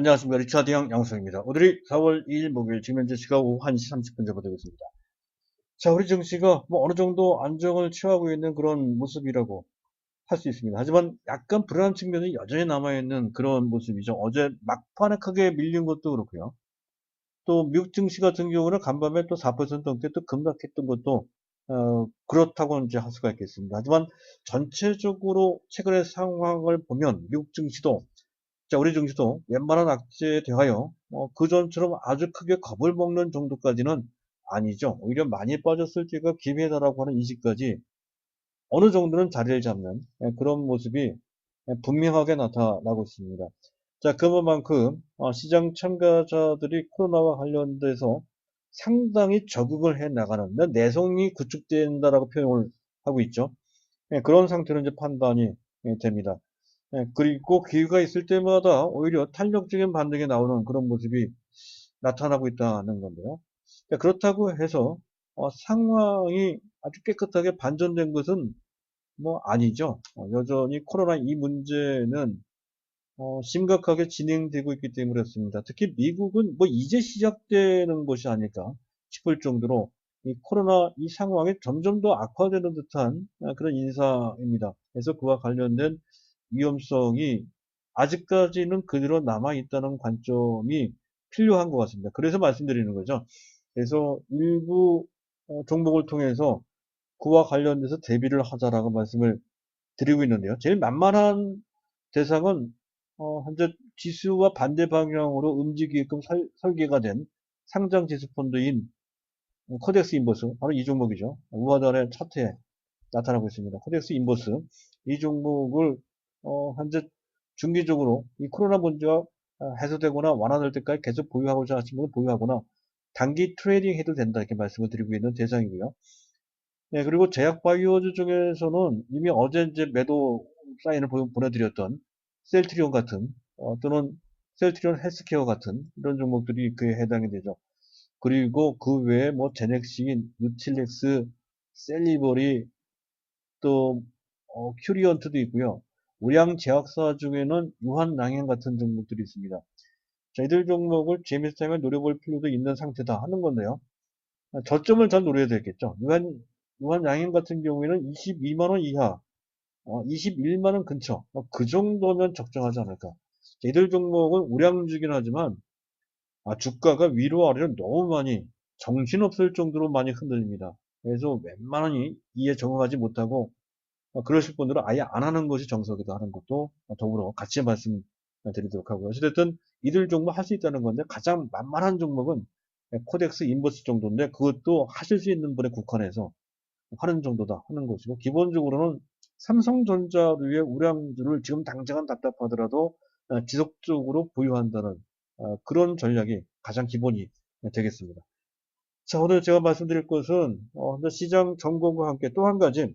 안녕하십니까. 리차드 형 양성입니다. 오늘이 4월 2일 목요일, 지금 현재 시각 오후 1시 30분 잡아되고 있습니다. 자, 우리 증시가 뭐 어느 정도 안정을 취하고 있는 그런 모습이라고 할 수 있습니다. 하지만 약간 불안한 측면이 여전히 남아있는 그런 모습이죠. 어제 막판에 크게 밀린 것도 그렇고요. 또 미국 증시 같은 경우는 간밤에 또 4% 넘게 또 급락했던 것도 그렇다고 이제 할 수가 있겠습니다. 하지만 전체적으로 최근의 상황을 보면 미국 증시도 자, 우리 증시도 웬만한 악재에 대하여 그전처럼 아주 크게 겁을 먹는 정도까지는 아니죠. 오히려 많이 빠졌을 때가 기회다라고 하는 인식까지 어느 정도는 자리를 잡는 그런 모습이 분명하게 나타나고 있습니다. 자, 그만큼 시장 참가자들이 코로나와 관련돼서 상당히 적응을 해 나가는 내성이 구축된다라고 표현을 하고 있죠. 그런 상태로 이제 판단이 됩니다. 그리고 기회가 있을 때마다 오히려 탄력적인 반등이 나오는 그런 모습이 나타나고 있다는 건데요. 그렇다고 해서 상황이 아주 깨끗하게 반전된 것은 뭐 아니죠. 여전히 코로나 이 문제는 심각하게 진행되고 있기 때문에 그렇습니다. 특히 미국은 뭐 이제 시작되는 것이 아닐까 싶을 정도로 이 코로나 이 상황이 점점 더 악화되는 듯한 그런 인사입니다. 그래서 그와 관련된 위험성이 아직까지는 그대로 남아있다는 관점이 필요한 것 같습니다. 그래서 말씀드리는 거죠. 그래서 일부 종목을 통해서 그와 관련돼서 대비를 하자라고 말씀을 드리고 있는데요. 제일 만만한 대상은 현재 지수와 반대 방향으로 움직이게끔 설계가 된 상장 지수 펀드인 코덱스 인버스, 바로 이 종목이죠. 우하단의 차트에 나타나고 있습니다. 코덱스 인버스, 이 종목을 현재 중기적으로 이 코로나 문제가 해소되거나 완화될 때까지 계속 보유하고자 하시는 분은 보유하거나 단기 트레이딩 해도 된다 이렇게 말씀을 드리고 있는 대상이고요. 네, 그리고 제약바이오즈 중에서는 이미 어제 이제 매도 사인을 보내드렸던 셀트리온 같은 또는 셀트리온 헬스케어 같은 이런 종목들이 그에 해당이 되죠. 그리고 그 외에 뭐 제넥신, 누틸렉스, 셀리버리 또 큐리언트도 있고요. 우량 제약사 중에는 유한양행 같은 종목들이 있습니다. 자, 이들 종목을 재미있게 노려볼 필요도 있는 상태다 하는 건데요. 저점을 잘 노려야 되겠죠. 유한양행 같은 경우에는 22만원 이하, 21만원 근처, 그 정도면 적정하지 않을까. 이들 종목은 우량주긴 하지만 주가가 위로 아래로 너무 많이 정신없을 정도로 많이 흔들립니다. 그래서 웬만하니 이에 적응하지 못하고 그러실 분들은 아예 안 하는 것이 정석이다 하는 것도 더불어 같이 말씀드리도록 하고요. 어쨌든 이들 종목 할 수 있다는 건데 가장 만만한 종목은 코덱스 인버스 정도인데 그것도 하실 수 있는 분에 국한해서 하는 정도다 하는 것이고 기본적으로는 삼성전자류의 우량주를 지금 당장은 답답하더라도 지속적으로 보유한다는 그런 전략이 가장 기본이 되겠습니다. 자, 오늘 제가 말씀드릴 것은 시장 정보과 함께 또 한 가지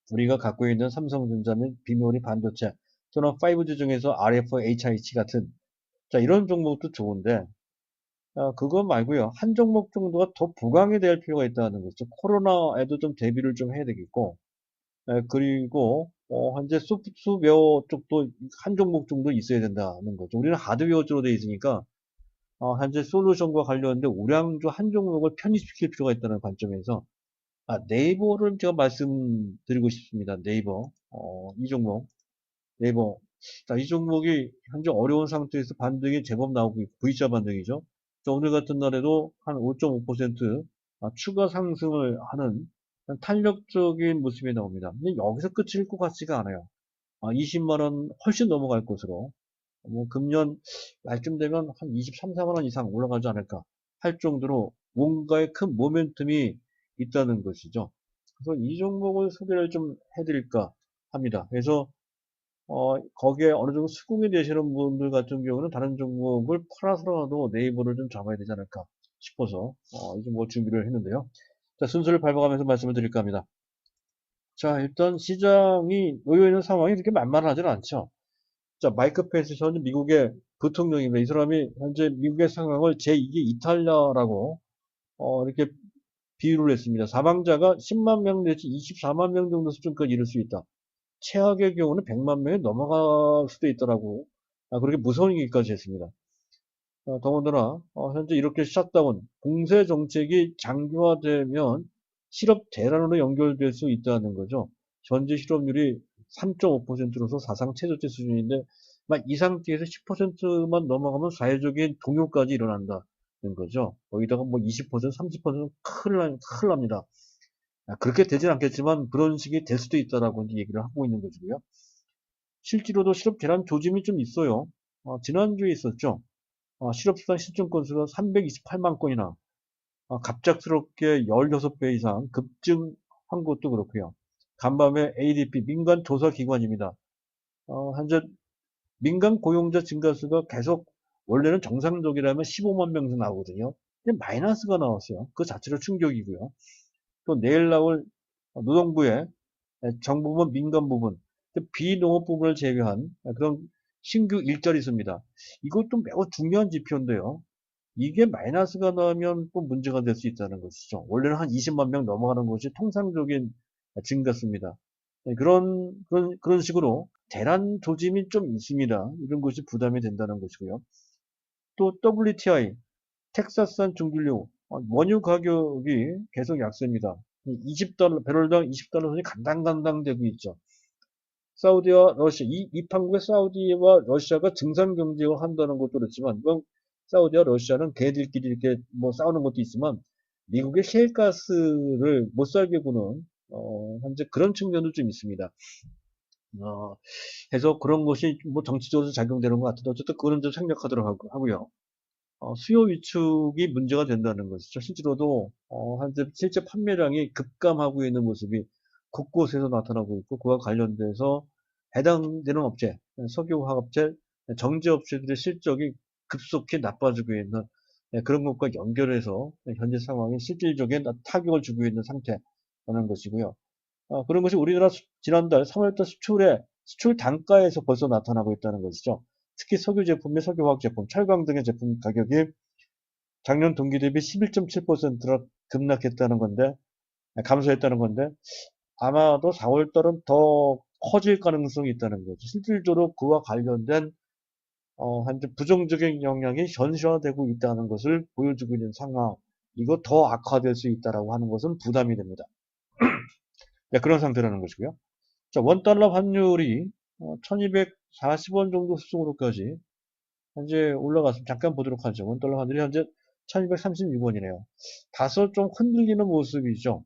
우리가 갖고 있는 삼성전자 및 비메모리 반도체 또는 5G 중에서 RFHIC 같은 자 이런 종목도 좋은데 그거 말고요 한 종목 정도가 더 부강이 될 필요가 있다는 거죠. 코로나에도 좀 대비를 좀 해야 되겠고 그리고 현재 소프트웨어 쪽도 한 종목 정도 있어야 된다는 거죠. 우리는 하드웨어로 되어 있으니까 현재 솔루션과 관련된 우량주 한 종목을 편입시킬 필요가 있다는 관점에서 네이버를 제가 말씀드리고 싶습니다. 네이버 이 종목 네이버 자, 이 종목이 현재 어려운 상태에서 반등이 제법 나오고 있고 V자 반등이죠. 자, 오늘 같은 날에도 한 5.5% 추가 상승을 하는 탄력적인 모습이 나옵니다. 근데 여기서 끝일 것 같지가 않아요. 20만원 훨씬 넘어갈 것으로 뭐 금년 말쯤 되면 한 23, 4만원 이상 올라가지 않을까 할 정도로 뭔가의 큰 모멘텀이 있다는 것이죠. 그래서 이 종목을 소개를 좀 해드릴까 합니다. 그래서 거기에 어느 정도 수긍이 되시는 분들 같은 경우는 다른 종목을 팔아서라도 네이버를 좀 잡아야 되지 않을까 싶어서 이제 뭐 준비를 했는데요. 자, 순서를 밟아가면서 말씀을 드릴까 합니다. 자, 일단 시장이 놓여있는 상황이 그렇게 만만하지는 않죠. 자, 마이크 펜스 전 미국의 부통령입니다. 이 사람이 현재 미국의 상황을 제2의 이탈리아라고 이렇게 비유를 했습니다. 사망자가 10만 명 내지 24만 명 정도 수준까지 이를 수 있다. 최악의 경우는 100만 명이 넘어갈 수도 있더라고. 그렇게 무서운 얘기까지 했습니다. 더군다나 현재 이렇게 셧다운, 봉쇄 정책이 장기화되면 실업 대란으로 연결될 수 있다는 거죠. 현재 실업률이 3.5%로서 사상 최저치 수준인데 이 상태에서 10%만 넘어가면 사회적인 동요까지 일어난다는 거죠. 거기다가 뭐 20%, 30%는 큰일 납니다. 그렇게 되진 않겠지만 그런 식이 될 수도 있다라고 이제 얘기를 하고 있는 거고요. 실제로도 실업 대란 조짐이 좀 있어요. 지난주에 있었죠. 실업수당 신청 건수가 328만 건이나 갑작스럽게 16배 이상 급증한 것도 그렇고요. 간밤에 ADP 민간 조사 기관입니다. 현재 민간 고용자 증가수가 계속 원래는 정상적이라면 15만 명 나오거든요. 근데 마이너스가 나왔어요. 그 자체로 충격이고요. 또 내일 나올 노동부의 정부분, 민간 부분, 비농업 부분을 제외한 그런 신규 일자리 수입니다. 이것도 매우 중요한 지표인데요. 이게 마이너스가 나면 또 문제가 될 수 있다는 것이죠. 원래는 한 20만 명 넘어가는 것이 통상적인 증가수입니다. 그런 식으로 대란 조짐이 좀 있습니다. 이런 것이 부담이 된다는 것이고요. 또 WTI, 텍사스산 중진료, 원유 가격이 계속 약세입니다. 20달러, 배럴당 20달러 선이 간당간당 되고 있죠. 사우디와 러시아, 이 판국의 사우디와 러시아가 증상 경쟁을 한다는 것도 그렇지만, 사우디와 러시아는 걔들끼리 이렇게 뭐 싸우는 것도 있지만, 미국의 셰일가스를 못 살게 구는, 현재 그런 측면도 좀 있습니다. 해서 그런 것이 뭐 정치적으로 작용되는 것 같은데, 어쨌든 그거는 좀 생략하도록 하고요. 수요 위축이 문제가 된다는 것이죠. 실제로도 현재 실제 판매량이 급감하고 있는 모습이 곳곳에서 나타나고 있고 그와 관련돼서 해당되는 업체, 석유화학업체, 정제업체들의 실적이 급속히 나빠지고 있는 그런 것과 연결해서 현재 상황이 실질적인 타격을 주고 있는 상태라는 것이고요. 그런 것이 우리나라 지난달 3월달 수출 단가에서 벌써 나타나고 있다는 것이죠. 특히 석유 제품 및 석유화학 제품, 철강 등의 제품 가격이 작년 동기 대비 11.7%나 급락했다는 건데, 감소했다는 건데, 아마도 4월 달은 더 커질 가능성이 있다는 거죠. 실질적으로 그와 관련된 현재 부정적인 영향이 현실화되고 있다는 것을 보여주고 있는 상황. 이거 더 악화될 수 있다라고 하는 것은 부담이 됩니다. 네, 그런 상태라는 것이고요. 자, 원달러 환율이 1240원 정도 수준으로까지 현재 올라갔습니다. 잠깐 보도록 하죠. 원달러 환율이 현재 1236원이네요. 다소 좀 흔들리는 모습이죠.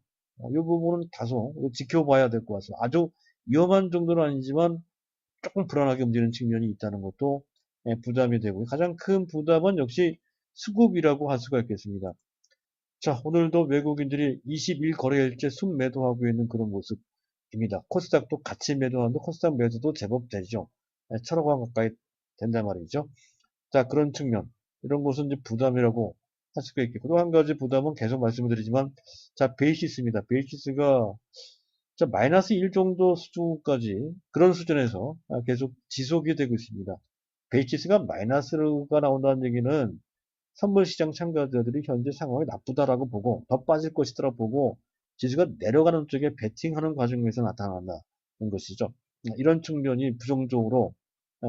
이 부분은 다소 지켜봐야 될 것 같습니다. 아주 위험한 정도는 아니지만 조금 불안하게 움직이는 측면이 있다는 것도 부담이 되고 가장 큰 부담은 역시 수급이라고 할 수가 있겠습니다. 자, 오늘도 외국인들이 21 거래일째 순매도하고 있는 그런 모습입니다. 코스닥도 같이 매도하는데 코스닥 매도도 제법 되죠. 1,000억 원 가까이 된단 말이죠. 자, 그런 측면. 이런 것은 이제 부담이라고 할 수가 있겠고, 또 한 가지 부담은 계속 말씀을 드리지만, 자, 베이시스입니다. 베이시스가 마이너스 1 정도 수준까지, 그런 수준에서 계속 지속이 되고 있습니다. 베이시스가 마이너스가 나온다는 얘기는 선물시장 참가자들이 현재 상황이 나쁘다라고 보고, 더 빠질 것이더라 보고, 지수가 내려가는 쪽에 베팅하는 과정에서 나타난다는 것이죠. 이런 측면이 부정적으로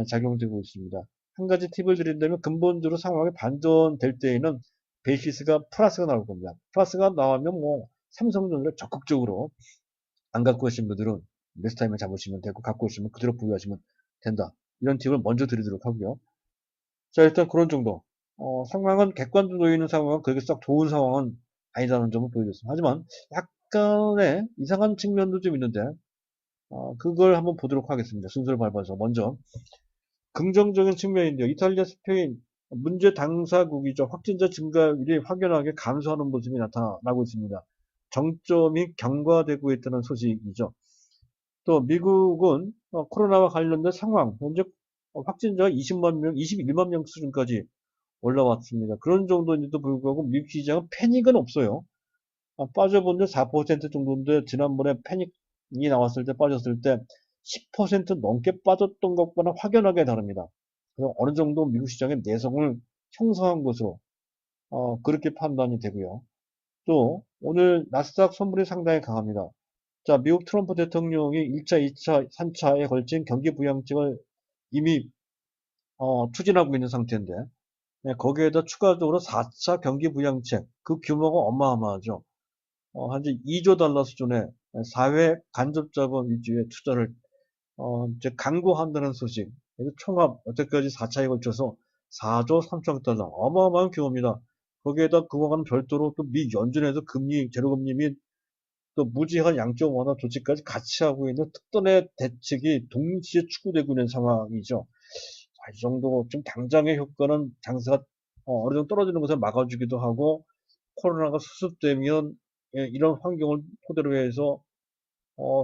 작용되고 있습니다. 한 가지 팁을 드린다면 근본적으로 상황이 반전될 때에는 베이시스가 플러스가 나올 겁니다. 플러스가 나오면 뭐 삼성전자 적극적으로 안 갖고 계신 분들은 매수타임을 잡으시면 되고 갖고 계시면 그대로 보유하시면 된다. 이런 팁을 먼저 드리도록 하고요. 자, 일단 그런 정도. 상황은 객관적으로 보이는 상황은 그렇게 썩 좋은 상황은 아니라는 점을 보여줬습니다. 하지만 약간의 이상한 측면도 좀 있는데 그걸 한번 보도록 하겠습니다. 순서를 밟아서 먼저 긍정적인 측면인데요. 이탈리아, 스페인 문제 당사국이죠. 확진자 증가율이 확연하게 감소하는 모습이 나타나고 있습니다. 정점이 경과되고 있다는 소식이죠. 또 미국은 코로나와 관련된 상황, 현재 확진자가 20만 명, 21만 명 수준까지 올라왔습니다. 그런 정도인데도 불구하고 미국 시장은 패닉은 없어요. 빠져본 지 4% 정도인데 지난번에 패닉이 나왔을 때 빠졌을 때 10% 넘게 빠졌던 것과는 확연하게 다릅니다. 그래서 어느 정도 미국 시장의 내성을 형성한 것으로 그렇게 판단이 되고요. 또 오늘 나스닥 선물이 상당히 강합니다. 자, 미국 트럼프 대통령이 1차, 2차, 3차에 걸친 경기 부양책을 이미 추진하고 있는 상태인데 거기에다 추가적으로 4차 경기 부양책, 그 규모가 어마어마하죠. 한 2조 달러 수준의 사회 간접 자본 위주의 투자를 이제 강구한다는 소식. 그래서 총합 여태까지 4차에 걸쳐서 4조 3천억 달러 어마어마한 규모입니다. 거기에다 그거와는 별도로 또 미 연준에서 금리 제로금리 및 또 무제한 양적 완화 조치까지 같이 하고 있는 특단의 대책이 동시에 추구되고 있는 상황이죠. 이 정도 좀 당장의 효과는 장세가 어느 정도 떨어지는 것을 막아주기도 하고 코로나가 수습되면 이런 환경을 토대로 해서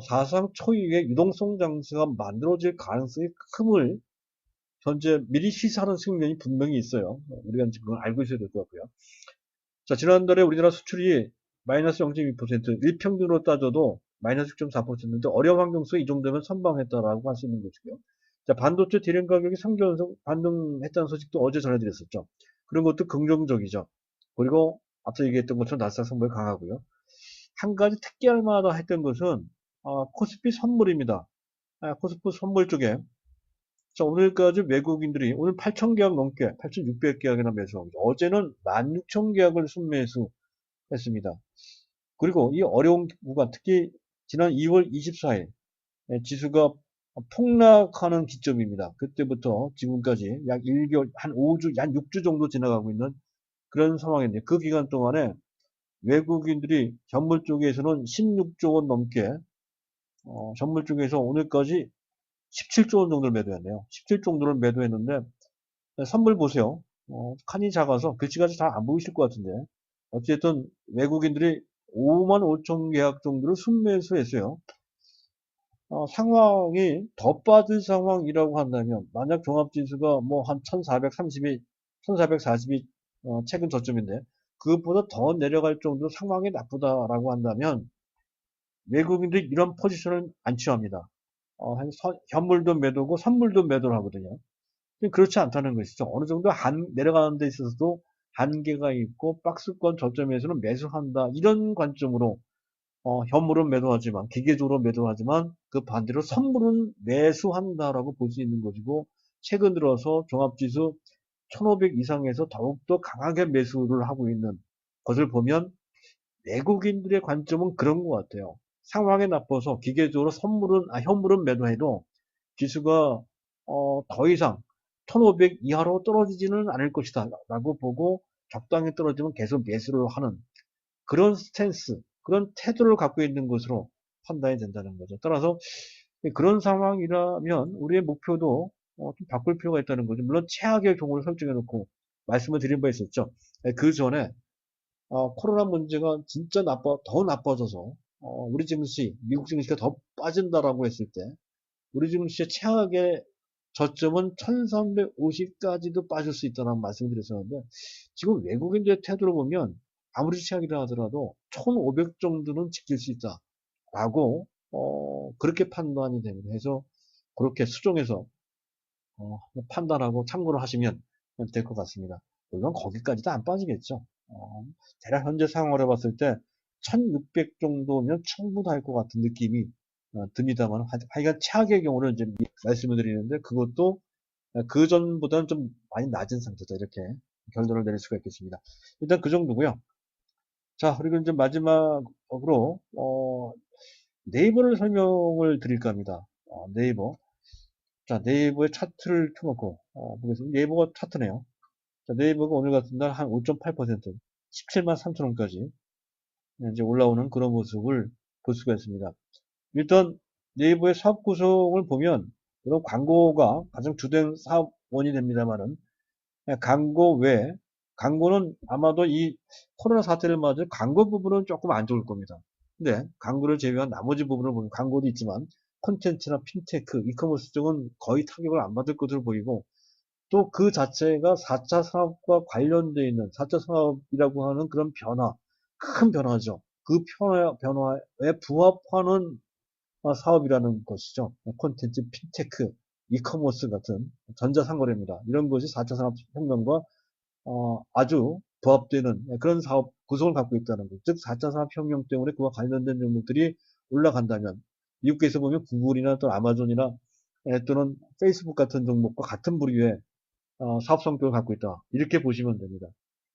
사상 초유의 유동성 장세가 만들어질 가능성이 큼을 현재 미리 시사하는 측면이 분명히 있어요. 우리가 지금 그걸 알고 있어야 될 것 같고요. 자, 지난달에 우리나라 수출이 마이너스 0.2%, 일평균으로 따져도 마이너스 6.4%인데 어려운 환경 속에 이 정도면 선방했다라고 할 수 있는 것이고요. 자, 반도체 대량 가격이 3개월 연속 반등했다는 소식도 어제 전해드렸었죠. 그런 것도 긍정적이죠. 그리고 앞서 얘기했던 것처럼 나스닥 성분이 강하고요. 한 가지 특기할 만하다 했던 것은 코스피 선물입니다. 코스피 선물 쪽에 자, 오늘까지 외국인들이 오늘 8,000계약 넘게 8,600계약이나 매수하고 어제는 16,000계약을 순매수했습니다. 그리고 이 어려운 구간 특히 지난 2월 24일 지수가 폭락하는 기점입니다. 그때부터 지금까지 약 1개월, 한 5주, 한 6주 정도 지나가고 있는 그런 상황인데 그 기간 동안에 외국인들이 현물 쪽에서는 16조 원 넘게 현물 쪽에서 오늘까지 17조 원 정도를 매도했네요. 17조 정도를 매도했는데 선물 보세요. 칸이 작아서 글씨가 잘 안 보이실 것 같은데 어쨌든 외국인들이 5만 5천 계약 정도를 순매수했어요. 상황이 더 빠질 상황이라고 한다면 만약 종합지수가 뭐 한 1430이 1440이 최근 저점인데 그것보다 더 내려갈 정도로 상황이 나쁘다라고 한다면 외국인들이 이런 포지션을 안 취합니다. 현물도 매도고 선물도 매도를 하거든요. 그렇지 않다는 것이죠. 어느 정도 내려가는 데 있어서도 한계가 있고 박스권 저점에서는 매수한다. 이런 관점으로 현물은 매도하지만 기계적으로 매도하지만 그 반대로 선물은 매수한다라고 볼 수 있는 것이고 최근 들어서 종합지수 1500 이상에서 더욱더 강하게 매수를 하고 있는 것을 보면 외국인들의 관점은 그런 것 같아요. 상황이 나빠서 기계적으로 현물은 매도해도 지수가 더 이상 1500 이하로 떨어지지는 않을 것이다 라고 보고 적당히 떨어지면 계속 매수를 하는 그런 스탠스, 그런 태도를 갖고 있는 것으로 판단이 된다는 거죠. 따라서 그런 상황이라면 우리의 목표도 좀 바꿀 필요가 있다는 거죠. 물론 최악의 경우를 설정해 놓고 말씀을 드린 바 있었죠. 그 전에 코로나 문제가 진짜 더 나빠져서 우리 증시, 미국 증시가 더 빠진다라고 했을 때 우리 증시의 최악의 저점은 1350까지도 빠질 수 있다는 말씀을 드렸었는데 지금 외국인들의 태도를 보면 아무리 최악이라 하더라도 1500 정도는 지킬 수 있다라고 그렇게 판단이 됩니다. 해서 그렇게 수정해서 판단하고 참고를 하시면 될 것 같습니다. 물론 거기까지도 안 빠지겠죠. 대략 현재 상황을 해봤을 때 1600 정도면 충분할 것 같은 느낌이 듭니다만 하여간 최악의 경우를 이제 말씀을 드리는데 그것도 그 전보다는 좀 많이 낮은 상태다 이렇게 결론을 내릴 수가 있겠습니다. 일단 그 정도고요. 자 그리고 이제 마지막으로 네이버를 설명을 드릴까 합니다. 네이버. 자, 네이버의 차트를 켜놓고 보겠습니다. 네이버가 차트네요. 자, 네이버가 오늘 같은 날 한 5.8%, 17만 3천 원까지 이제 올라오는 그런 모습을 볼 수가 있습니다. 일단 네이버의 사업 구성을 보면 이런 광고가 가장 주된 사업원이 됩니다만은 광고 외에 광고는 아마도 이 코로나 사태를 맞아 광고 부분은 조금 안 좋을 겁니다. 근데 광고를 제외한 나머지 부분을 보면 광고도 있지만 콘텐츠나 핀테크, 이커머스 쪽은 거의 타격을 안 받을 것으로 보이고 또 그 자체가 4차 산업과 관련되어 있는 4차 산업이라고 하는 그런 변화, 큰 변화죠. 그 변화에 부합하는 사업이라는 것이죠. 콘텐츠, 핀테크, 이커머스 같은 전자상거래입니다. 이런 것이 4차 산업혁명과 아주 부합되는 그런 사업 구성을 갖고 있다는 것. 즉 4차 산업혁명 때문에 그와 관련된 종목들이 올라간다면 미국에서 보면 구글이나 또 아마존이나 또는 페이스북 같은 종목과 같은 부류의 사업 성격을 갖고 있다. 이렇게 보시면 됩니다.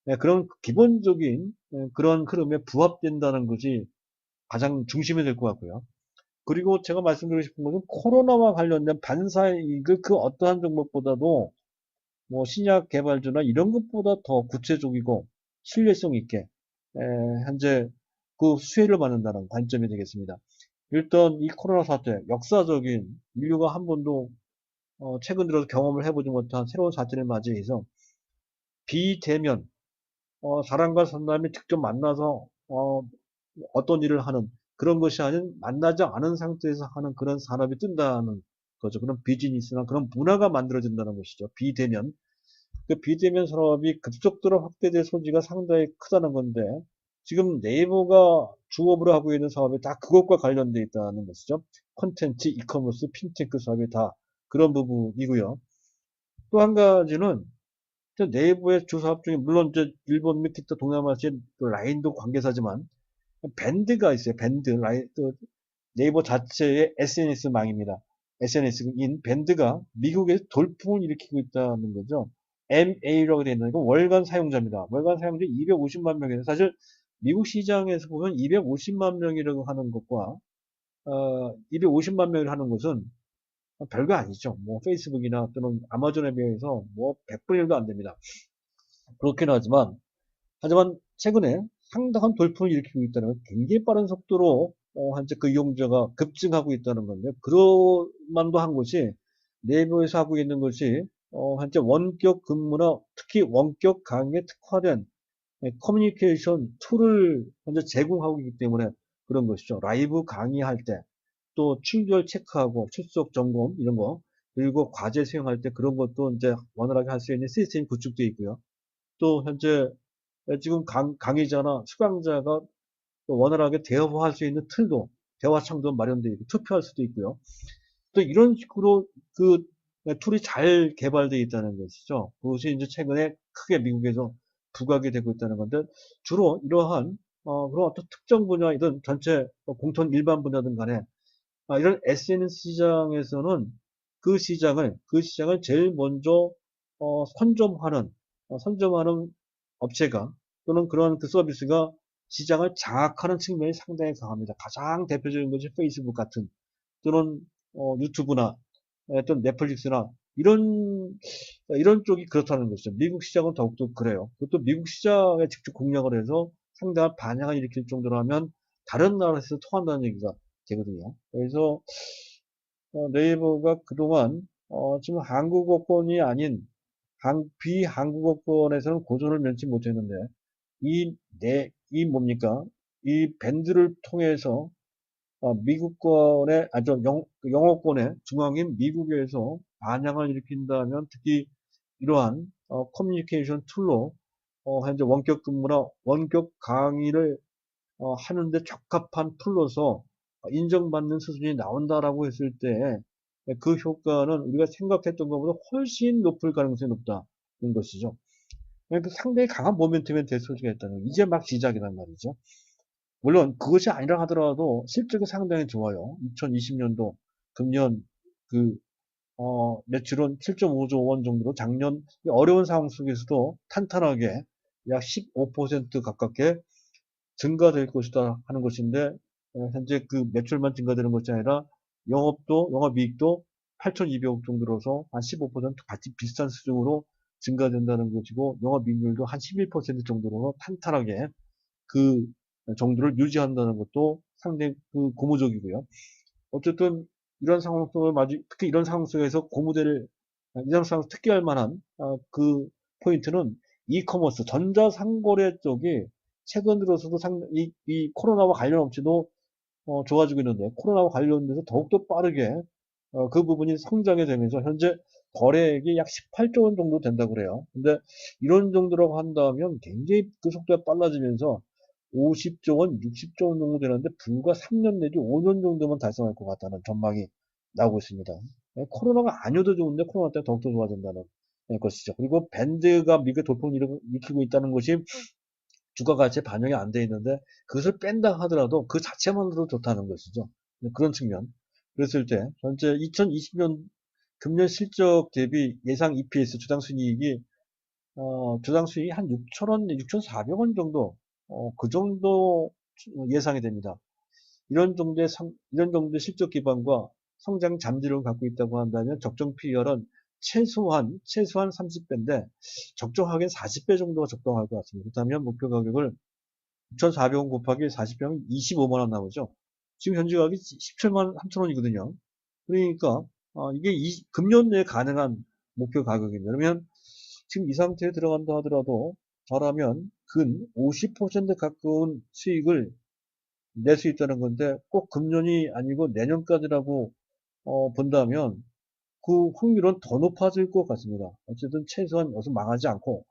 네, 그런 기본적인 그런 흐름에 부합된다는 것이 가장 중심이 될 것 같고요. 그리고 제가 말씀드리고 싶은 것은 코로나와 관련된 반사이익을 그 어떠한 종목보다도 뭐 신약 개발주나 이런 것보다 더 구체적이고 신뢰성 있게 현재 그 수혜를 받는다는 관점이 되겠습니다. 일단 이 코로나 사태, 역사적인 인류가 한 번도 최근 들어서 경험을 해보지 못한 새로운 사태를 맞이해서 비대면 사람과 사람이 직접 만나서 어떤 일을 하는 그런 것이 아닌 만나지 않은 상태에서 하는 그런 산업이 뜬다는 거죠. 그런 비즈니스나 그런 문화가 만들어진다는 것이죠. 비대면. 그 비대면 산업이 급속도로 확대될 소지가 상당히 크다는 건데 지금 네이버가 주업으로 하고 있는 사업이 다 그것과 관련되어 있다는 것이죠. 콘텐츠, 이커머스, 핀테크 사업이 다 그런 부분이고요. 또 한 가지는 네이버의 주 사업 중에 물론 이제 일본 및 기타 동남아시아 그 라인도 관계사지만 밴드가 있어요. 밴드 네이버 자체의 SNS망입니다. SNS인 밴드가 미국에서 돌풍을 일으키고 있다는 거죠. MA라고 되어 있는 건 월간 사용자입니다. 월간 사용자 250만 명이에요. 사실 미국 시장에서 보면 250만 명이라고 하는 것과 250만 명을 하는 것은 별거 아니죠. 뭐 페이스북이나 또는 아마존에 비해서 뭐 100분의 1도 안 됩니다. 그렇긴 하지만 최근에 상당한 돌풍을 일으키고 있다는 건 굉장히 빠른 속도로 현재 그 이용자가 급증하고 있다는 건데 그럴 만도 한 것이 네이버에서 하고 있는 것이 현재 원격 근무나 특히 원격 강의에 특화된 커뮤니케이션 툴을 현재 제공하고 있기 때문에 그런 것이죠. 라이브 강의할 때 또 출결 체크하고 출석 점검 이런 거 그리고 과제 수행할 때 그런 것도 이제 원활하게 할 수 있는 시스템이 구축되어 있고요. 또 현재 지금 강의자나 수강자가 원활하게 대화할 수 있는 툴도 대화 창도 마련되어 있고 투표할 수도 있고요. 또 이런 식으로 그 툴이 잘 개발되어 있다는 것이죠. 그것이 이제 최근에 크게 미국에서 부각이 되고 있다는 건데 주로 이러한 그런 어떤 특정 분야이든 전체 공통 일반 분야든 간에 이런 SNS 시장에서는 그 시장을 제일 먼저 선점하는 업체가 또는 그런 그 서비스가 시장을 장악하는 측면이 상당히 강합니다. 가장 대표적인 것이 페이스북 같은 또는 유튜브나 또는 넷플릭스나 이런 쪽이 그렇다는 것이죠. 미국 시장은 더욱더 그래요. 그것도 미국 시장에 직접 공략을 해서 상당한 반향을 일으킬 정도로 하면 다른 나라에서 통한다는 얘기가 되거든요. 그래서 네이버가 그동안 지금 한국어권이 아닌 비한국어권에서는 고전을 면치 못했는데 이 뭡니까? 이 밴드를 통해서 미국권의 영어권의 중앙인 미국에서 반향을 일으킨다면 특히 이러한 커뮤니케이션 툴로 현재 원격 근무나 원격 강의를 하는데 적합한 툴로서 인정받는 수준이 나온다라고 했을 때 그 효과는 우리가 생각했던 것보다 훨씬 높을 가능성이 높다는 것이죠. 그러니까 상당히 강한 모멘텀이 될 소지가 있다는 거. 이제 막 시작이란 말이죠. 물론 그것이 아니라 하더라도 실적이 상당히 좋아요. 2020년도 금년 그 매출은 7.5조 원 정도로 작년 어려운 상황 속에서도 탄탄하게 약 15% 가깝게 증가될 것이다 하는 것인데 현재 그 매출만 증가되는 것이 아니라 영업이익도 8,200억 정도로서 한 15% 같이 비슷한 수준으로 증가된다는 것이고 영업이익률도 한 11% 정도로 탄탄하게 그 정도를 유지한다는 것도 상당히 그 고무적이고요. 어쨌든 이런 상황 속을 특히 이런 상황 속에서 이런 상황 특기할 만한 그 포인트는 이커머스 전자상거래 쪽이 최근 들어서도 이 코로나와 관련 없이도 좋아지고 있는데 코로나와 관련돼서 더욱더 빠르게 그 부분이 성장이 되면서 현재 거래액이 약 18조 원 정도 된다고 그래요. 근데 이런 정도라고 한다면 굉장히 그 속도가 빨라지면서 50조 원, 60조 원 정도 되는데 불과 3년 내지 5년 정도만 달성할 것 같다는 전망이 나오고 있습니다. 코로나가 아니어도 좋은데 코로나 때문에 더욱더 좋아진다는 것이죠. 그리고 밴드가 미국에 돌풍을 일으키고 있다는 것이 주가 가치에 반영이 안 돼 있는데 그것을 뺀다 하더라도 그 자체만으로 좋다는 것이죠. 그런 측면. 그랬을 때 전체 2020년 금년 실적 대비 예상 EPS 주당 순이익이 주당 수익이 한 6,000원, 6,400원 정도, 그 정도 예상이 됩니다. 이런 정도의 실적 기반과 성장 잠재력을 갖고 있다고 한다면 적정 PER은 최소한 30배인데, 적정하게 40배 정도가 적당할 것 같습니다. 그렇다면 목표 가격을 6,400원 곱하기 40배면 25만원 나오죠. 지금 현재 가격이 17만 3천원이거든요. 그러니까, 이게 금년 내에 가능한 목표 가격입니다. 그러면 지금 이 상태에 들어간다 하더라도 저라면 근 50% 가까운 수익을 낼 수 있다는 건데, 꼭 금년이 아니고 내년까지라고 본다면 그 확률은 더 높아질 것 같습니다. 어쨌든 최소한 여기서 망하지 않고,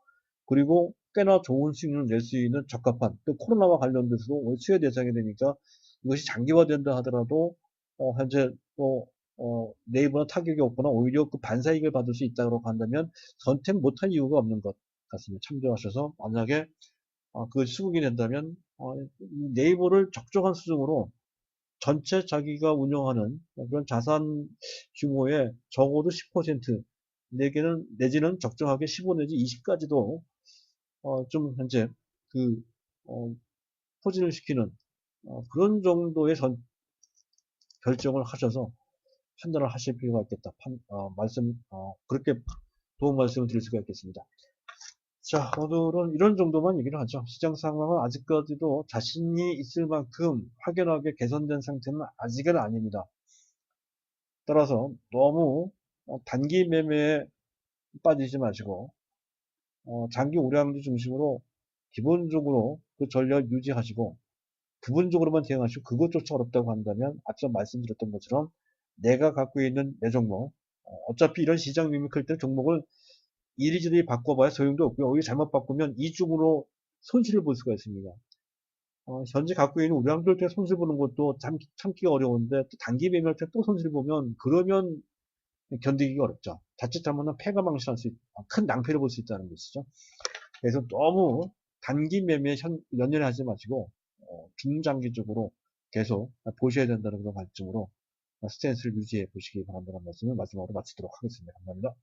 그리고 꽤나 좋은 수익률을 낼 수 있는 적합한, 또 코로나와 관련돼서도 수혜 대상이 되니까 이것이 장기화된다 하더라도 현재 또 네이버나 타격이 없거나 오히려 그 반사이익을 받을 수 있다고 한다면 선택 못할 이유가 없는 것 같습니다. 참조하셔서 만약에 그 수긍이 된다면 이 네이버를 적정한 수준으로 전체 자기가 운영하는 그런 자산 규모의 적어도 10% 내지는 적정하게 15 내지 20까지도 좀 현재 그 포진을 시키는 그런 정도의 결정을 하셔서 판단을 하실 필요가 있겠다. 그렇게 도움 말씀을 드릴 수가 있겠습니다. 자, 오늘은 이런 정도만 얘기를 하죠. 시장 상황은 아직까지도 자신이 있을 만큼 확연하게 개선된 상태는 아직은 아닙니다. 따라서 너무 단기 매매에 빠지지 마시고 장기 우량주 중심으로 기본적으로 그 전략 유지하시고 부분적으로만 대응하시고 그것조차 어렵다고 한다면 앞서 말씀드렸던 것처럼 내가 갖고 있는 내 종목 어차피 이런 시장 미미클 때 종목을 이리저리 바꿔봐야 소용도 없고요. 오히려 잘못 바꾸면 이중으로 손실을 볼 수가 있습니다. 현재 갖고 있는 우량주일 때 손실 보는 것도 참기가 어려운데 또 단기 매매할 때 또 손실 보면 그러면 견디기가 어렵죠. 자칫 잘못하면 패가 망신할 큰 낭패를 볼 수 있다는 것이죠. 그래서 너무 단기 매매에 연연하지 마시고 중장기적으로 계속 보셔야 된다는 그런 관점으로 스탠스를 유지해 보시기 바란다는 말씀을 마지막으로 마치도록 하겠습니다. 감사합니다.